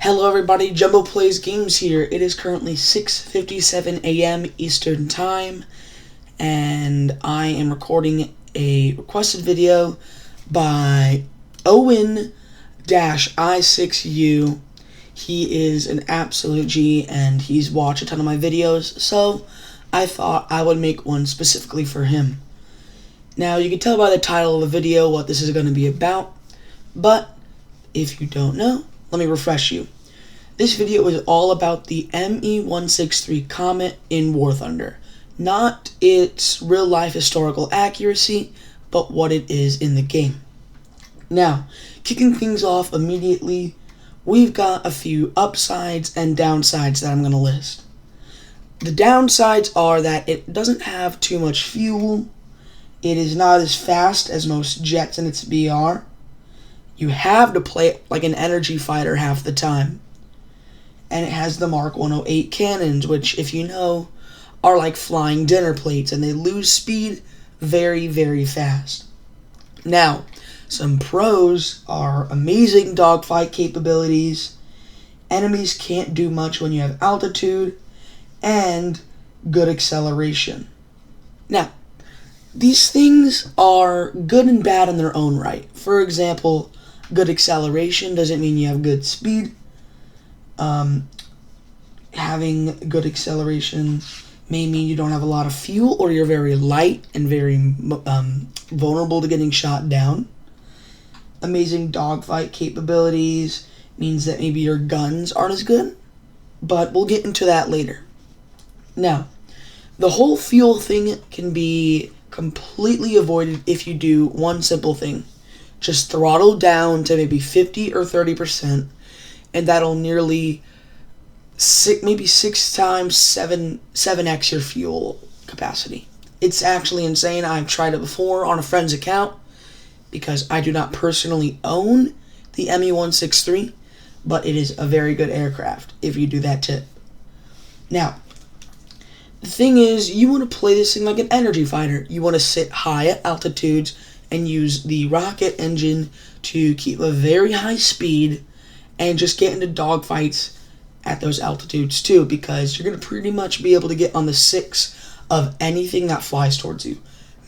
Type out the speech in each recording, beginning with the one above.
Hello everybody, Jumboplaysgames here. It is currently 6:57 a.m. Eastern Time, and I am recording a requested video by Owen-I6U. He is an absolute G, and he's watched a ton of my videos, so I thought I would make one specifically for him. Now, you can tell by the title of the video what this is going to be about, but if you don't know, let me refresh you. This video is all about the ME-163 Comet in War Thunder. Not its real-life historical accuracy, but what it is in the game. Now, kicking things off immediately, we've got a few upsides and downsides that I'm going to list. The downsides are that it doesn't have too much fuel, it is not as fast as most jets in its BR, you have to play it like an energy fighter half the time, and it has the Mark 108 cannons, which, if you know, are like flying dinner plates, and they lose speed very, very fast. Now, some pros are amazing dogfight capabilities, enemies can't do much when you have altitude, and good acceleration. Now, these things are good and bad in their own right. For example, good acceleration doesn't mean you have good speed. Having good acceleration may mean you don't have a lot of fuel, or you're very light and very vulnerable to getting shot down. Amazing dogfight capabilities means that maybe your guns aren't as good, but we'll get into that later. Now, the whole fuel thing can be completely avoided if you do one simple thing. Just throttle down to maybe 50 or 30%, and that'll nearly maybe 7x your fuel capacity. It's actually insane. I've tried it before on a friend's account because I do not personally own the ME-163, but it is a very good aircraft if you do that tip. Now, the thing is, you want to play this thing like an energy fighter. You want to sit high at altitudes and use the rocket engine to keep a very high speed and just get into dogfights at those altitudes too, because you're going to pretty much be able to get on the 6 of anything that flies towards you.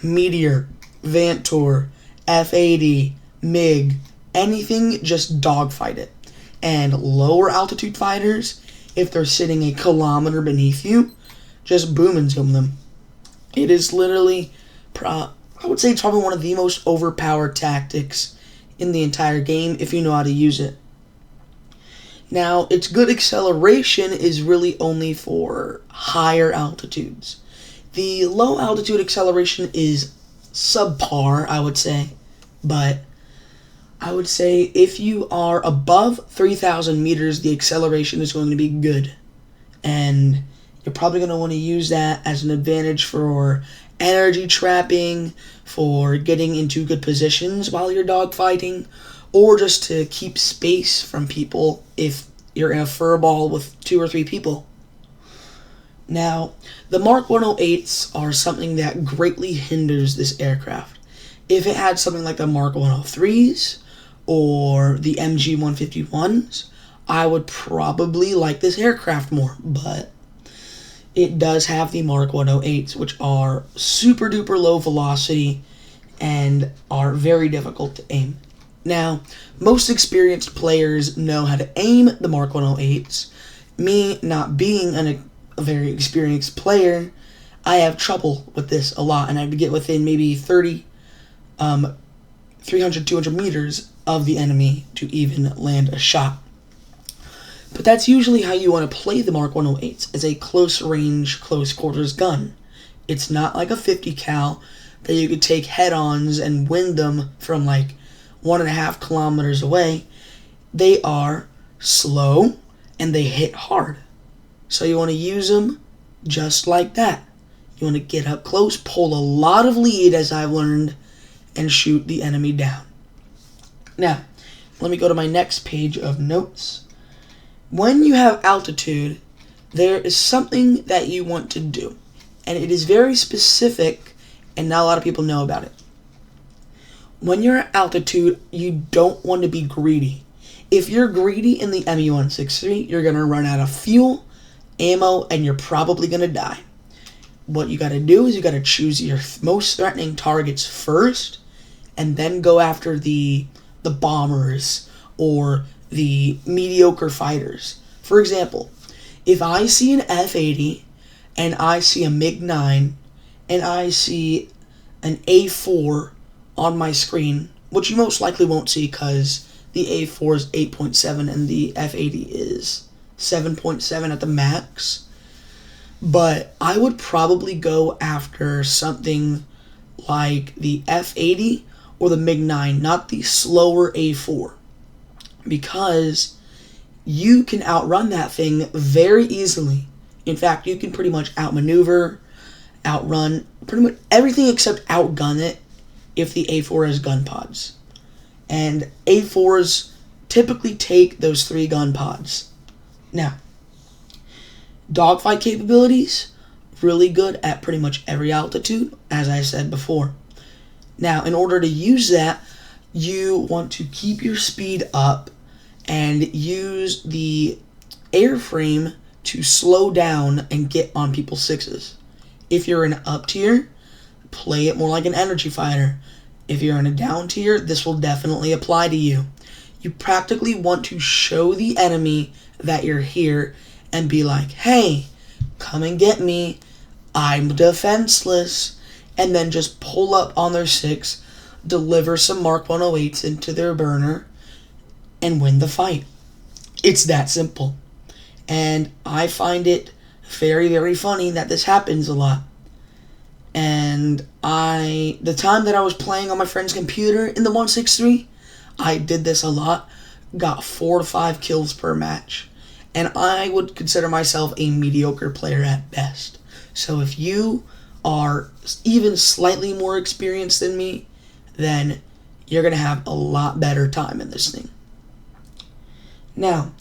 Meteor, Vantor, F-80, MiG, anything, just dogfight it. And lower altitude fighters, if they're sitting a kilometer beneath you, just boom and zoom them. It is literally, I would say it's probably one of the most overpowered tactics in the entire game if you know how to use it. Now, its good acceleration is really only for higher altitudes. The low altitude acceleration is subpar, I would say, but I would say if you are above 3,000 meters, the acceleration is going to be good, and you're probably going to want to use that as an advantage for energy trapping, for getting into good positions while you're dogfighting, or just to keep space from people if you're in a furball with 2 or 3 people. Now, the Mark 108s are something that greatly hinders this aircraft. If it had something like the Mark 103s or the MG-151s, I would probably like this aircraft more, but it does have the Mark 108s, which are super duper low velocity and are very difficult to aim. Now, most experienced players know how to aim the Mark 108s. Me, not being a very experienced player, I have trouble with this a lot, and I would get within maybe 300, 200 meters of the enemy to even land a shot. But that's usually how you want to play the Mark 108s, as a close-range, close-quarters gun. It's not like a 50 cal that you could take head-ons and win them from like 1.5 kilometers away. They are slow and they hit hard. So you want to use them just like that. You want to get up close, pull a lot of lead, as I've learned, and shoot the enemy down. Now, let me go to my next page of notes. When you have altitude, there is something that you want to do, and it is very specific, and not a lot of people know about it. When you're at altitude, you don't want to be greedy. If you're greedy in the ME-163, you're going to run out of fuel, ammo, and you're probably going to die. What you got to do is you got to choose your most threatening targets first, and then go after the bombers or the mediocre fighters. For example, if I see an F-80 and I see a MiG-9 and I see an A4 on my screen, which you most likely won't see because the A4 is 8.7 and the F-80 is 7.7 at the max. But I would probably go after something like the F-80 or the MiG-9, not the slower A4. Because you can outrun that thing very easily. In fact, you can pretty much outmaneuver, outrun, pretty much everything except outgun it if the A4 has gun pods. And A4s typically take those 3 gun pods. Now, dogfight capabilities, really good at pretty much every altitude, as I said before. Now, in order to use that, you want to keep your speed up and use the airframe to slow down and get on people's sixes. If you're in an up tier, play it more like an energy fighter. If you're in a down tier, this will definitely apply to you. You practically want to show the enemy that you're here and be like, hey, come and get me, I'm defenseless, and then just pull up on their 6, deliver some Mark 108s into their burner, and win the fight. It's that simple. And I find it very, very funny that this happens a lot. And the time that I was playing on my friend's computer in the 163, I did this a lot, got 4 to 5 kills per match. And I would consider myself a mediocre player at best. So if you are even slightly more experienced than me, then you're going to have a lot better time in this thing. Now,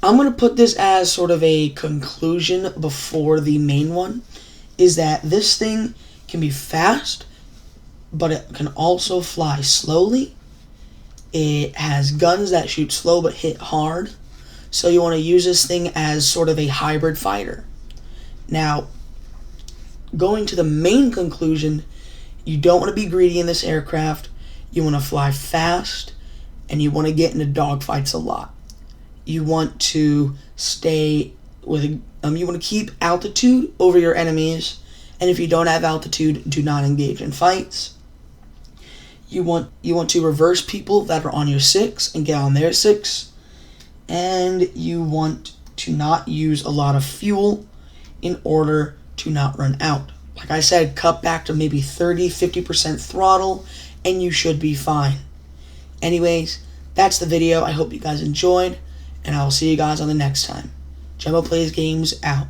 I'm going to put this as sort of a conclusion before the main one, is that this thing can be fast, but it can also fly slowly. It has guns that shoot slow but hit hard. So you want to use this thing as sort of a hybrid fighter. Now, going to the main conclusion, you don't want to be greedy in this aircraft. You want to fly fast, and you want to get into dogfights a lot. You want to stay with you want to keep altitude over your enemies, and if you don't have altitude, do not engage in fights. You want to reverse people that are on your 6 and get on their 6. And you want to not use a lot of fuel in order to not run out. Like I said, cut back to maybe 30-50% throttle, and you should be fine. Anyways, that's the video. I hope you guys enjoyed, and I will see you guys on the next time. Jumboplaysgames out.